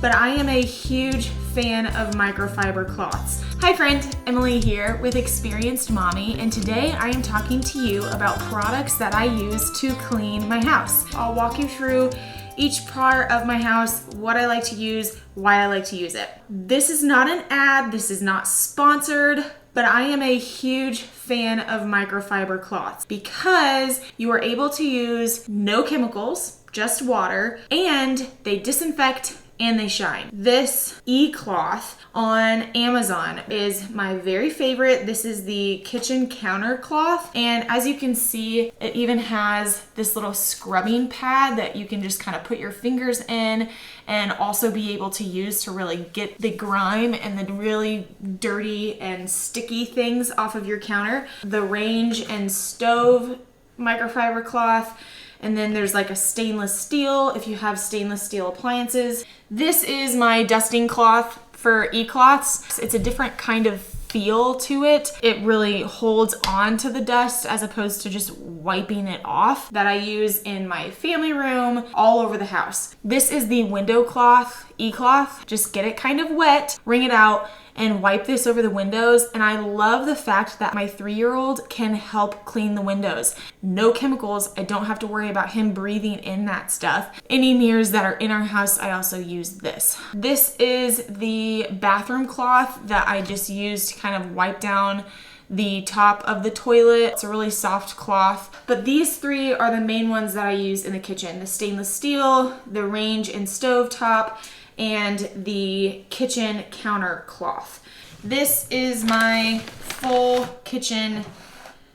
but I am a huge fan of microfiber cloths. Hi friend, Emily here with Experienced Mommy, and today I am talking to you about products that I use to clean my house. I'll walk you through each part of my house, what I like to use, why I like to use it. This is not an ad, this is not sponsored, but I am a huge fan of microfiber cloths because you are able to use no chemicals, just water, and they disinfect and they shine. This e-cloth on Amazon is my very favorite. This is the kitchen counter cloth, and as you can see, it even has this little scrubbing pad that you can just kind of put your fingers in and also be able to use to really get the grime and the really dirty and sticky things off of your counter. The range and stove microfiber cloth. And then there's like a stainless steel if you have stainless steel appliances. This is my dusting cloth for e-cloths. It's a different kind of feel to it. It really holds on to the dust as opposed to just wiping it off, that I use in my family room, all over the house. This is the window cloth, e-cloth. Just get it kind of wet, wring it out, and wipe this over the windows. And I love the fact that my 3-year-old can help clean the windows. No chemicals. I don't have to worry about him breathing in that stuff. Any mirrors that are in our house, I also use this. This is the bathroom cloth that I just use to kind of wipe down the top of the toilet. It's a really soft cloth, but these three are the main ones that I use in the kitchen. The stainless steel, the range and stove top, and the kitchen counter cloth. This is my full kitchen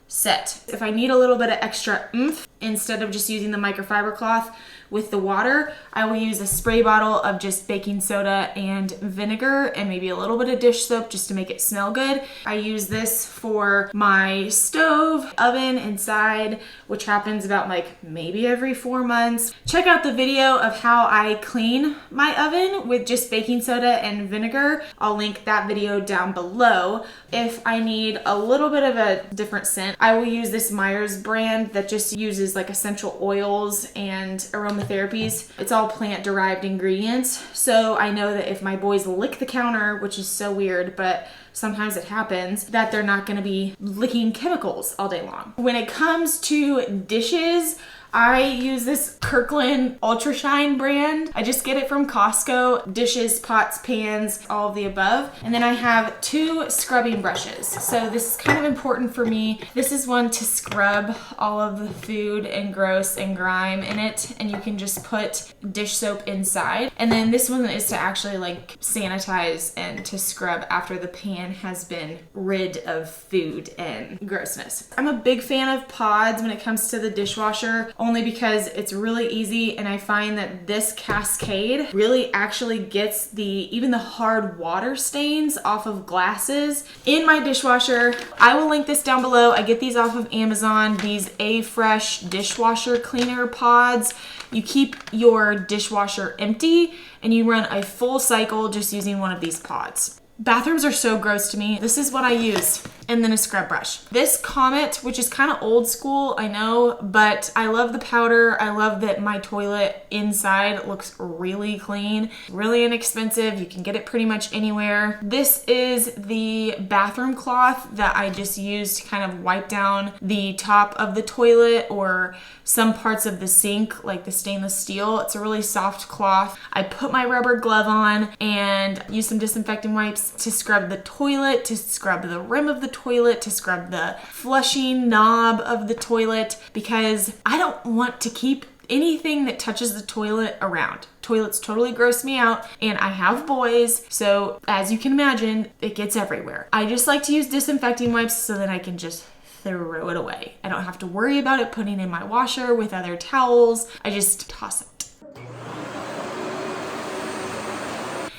set. If I need a little bit of extra oomph, instead of just using the microfiber cloth with the water, I will use a spray bottle of just baking soda and vinegar and maybe a little bit of dish soap just to make it smell good. I use this for my stove, oven inside, which happens about like maybe every 4 months. Check out the video of how I clean my oven with just baking soda and vinegar. I'll link that video down below. If I need a little bit of a different scent, I will use this Myers brand that just uses like essential oils and aromatherapies. It's all plant-derived ingredients, so I know that if my boys lick the counter, which is so weird, but sometimes it happens, that they're not going to be licking chemicals all day long. When it comes to dishes, I use this Kirkland Ultra Shine brand. I just get it from Costco. Dishes, pots, pans, all of the above. And then I have 2 scrubbing brushes. So this is kind of important for me. This is one to scrub all of the food and gross and grime in it. And you can just put dish soap inside. And then this one is to actually like sanitize and to scrub after the pan has been rid of food and grossness. I'm a big fan of pods when it comes to the dishwasher, only because it's really easy, and I find that this cascade really actually gets even the hard water stains off of glasses in my dishwasher. I will link this down below. I get these off of Amazon, these A-Fresh dishwasher cleaner pods. You keep your dishwasher empty and you run a full cycle just using one of these pods. Bathrooms are so gross to me. This is what I use. And then a scrub brush. This Comet, which is kind of old school, I know, but I love the powder. I love that my toilet inside looks really clean, really inexpensive. You can get it pretty much anywhere. This is the bathroom cloth that I just use to kind of wipe down the top of the toilet or some parts of the sink, like the stainless steel. It's a really soft cloth. I put my rubber glove on and use some disinfectant wipes to scrub the toilet, to scrub the rim of the toilet, to scrub the flushing knob of the toilet, because I don't want to keep anything that touches the toilet around. Toilets totally gross me out, and I have boys, so as you can imagine, it gets everywhere. I just like to use disinfecting wipes so that I can just throw it away. I don't have to worry about it putting in my washer with other towels. I just toss it.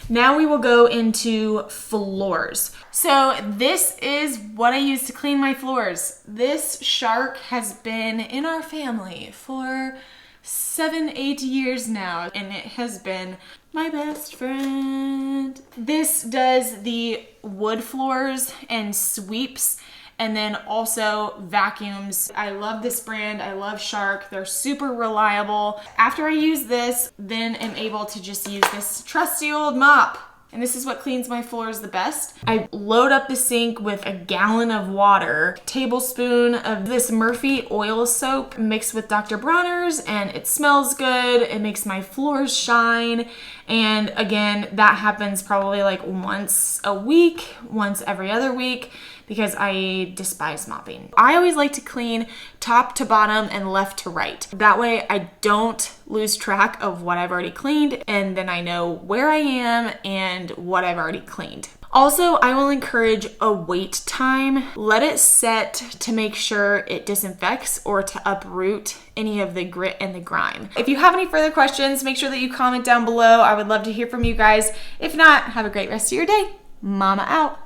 Now we will go into floors. So this is what I use to clean my floors. This shark has been in our family for 7-8 years now, and it has been my best friend. This does the wood floors and sweeps And then also vacuums. I love this brand. I love Shark. They're super reliable. After I use this, then I'm able to just use this trusty old mop. And this is what cleans my floors the best. I load up the sink with a gallon of water, tablespoon of this Murphy oil soap mixed with Dr. Bronner's, and it smells good. It makes my floors shine. And again, that happens probably like once a week, once every other week, because I despise mopping. I always like to clean top to bottom and left to right. That way I don't lose track of what I've already cleaned, and then I know where I am and what I've already cleaned. Also, I will encourage a wait time. Let it set to make sure it disinfects or to uproot any of the grit and the grime. If you have any further questions, make sure that you comment down below. I would love to hear from you guys. If not, have a great rest of your day. Mama out.